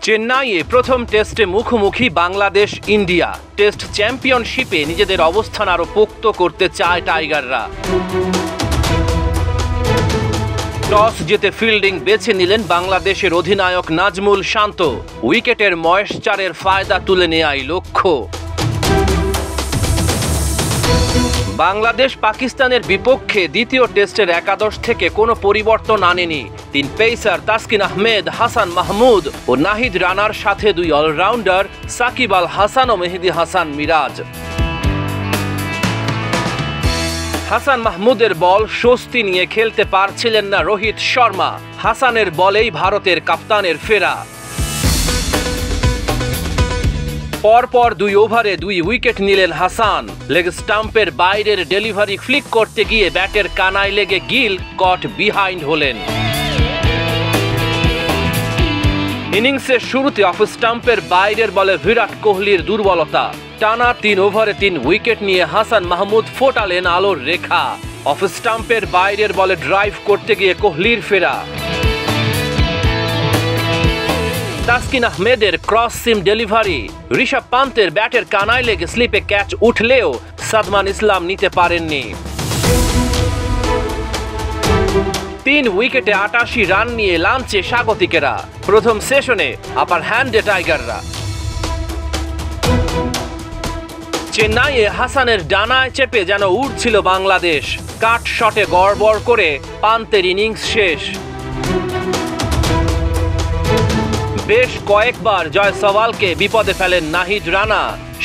চেন্নাইয়ে প্রথম টেস্টে মুখোমুখি বাংলাদেশ ইন্ডিয়া। টেস্ট চ্যাম্পিয়নশিপে নিজেদের অবস্থান আরও পোক্ত করতে চায় টাইগাররা। টস জিতে ফিল্ডিং বেছে নিলেন বাংলাদেশের অধিনায়ক নাজমুল শান্ত। উইকেটের ময়েশ্চারের ফায়দা তুলে নেয়াই লক্ষ্য। বাংলাদেশ পাকিস্তানের বিপক্ষে দ্বিতীয় টেস্টের একাদশ থেকে কোনো পরিবর্তন আনেনি। 3 পেসার তাসকিন আহমেদ, হাসান মাহমুদ ও নাহিদ রানার সাথে 2 অলরাউন্ডার সাকিব আল হাসান ও মেহেদী হাসান মিরাজ। হাসান মাহমুদের বল স্বস্তি নিয়ে খেলতে পারছিলেন না রোহিত শর্মা। হাসানের বলেই ভারতের কাপ্তানের ফেরা। পরপর 2 ওভারে 2 উইকেট নিলেন হাসান। লেগ স্টাম্পের বাইরের ডেলিভারি ফ্লিক করতে গিয়ে ব্যাটের কানায় লেগে গিল কট বিহাইন্ড হলেন। ইনিংসের শুরুতে অফ স্টাম্পের বাইরের বলে বিরাট কোহলির দুর্বলতা। টানা 3 ওভারে 3 উইকেট নিয়ে হাসান মাহমুদ ফোটালেন আলোর রেখা। অফ স্টাম্পের বাইরের বলে ড্রাইভ করতে গিয়ে কোহলির ফেরা। তাসকিন আহমেদের ক্রস সিম ডেলিভারি। ঋষভ পান্তের ব্যাটের কানায় লেগে স্লিপে ক্যাচ উঠলেও সাদমান ইসলাম নিতে পারেননি। 3 উইকেটে 88 রান নিয়ে লাঞ্চে স্বাগতিকেরা। প্রথম সেশনে আপার হ্যান্ডে টাইগাররা। চেন্নাইয়ে হাসানের ডানায় চেপে যেন উড়ছিল বাংলাদেশ। কাট শটে গড়বড় করে পান্তের ইনিংস শেষ। বেশ কয়েকবার জয়সওয়ালকে বিপদে ফেলেন নাহিদ রানা।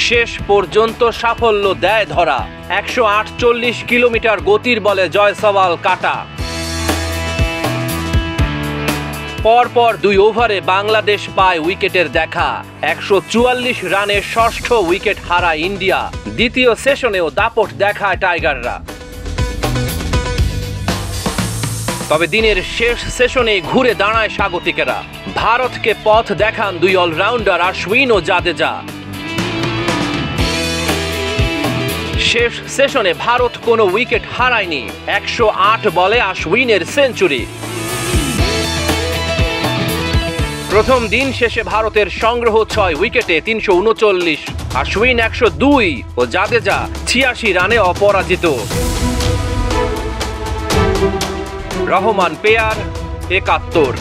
শেষ পর্যন্ত সাফল্য দেয় ধরা। 148 কিলোমিটার গতির বলে জয়সওয়াল কাটা। পরপর 2 ওভারে বাংলাদেশ পায় উইকেটের দেখা। 144 রানে ষষ্ঠ উইকেট হারায় ইন্ডিয়া। দ্বিতীয় সেশনেও দাপট দেখায় টাইগাররা। তবে দিনের শেষ সেশনে ঘুরে দাঁড়ায় স্বাগতিকেরা। ভারতকে পথ দেখান 2 অলরাউন্ডার অশ্বিন ও জাদেজা। শেষ সেশনে ভারত কোনো উইকেট হারায়নি। 108 বলে অশ্বিনের সেঞ্চুরি। প্রথম দিন শেষে ভারতের সংগ্রহ 6 উইকেটে 339। অশ্বিন 102 ও জাদেজা 86 রানে অপরাজিত। রহমান পেয়ার 71।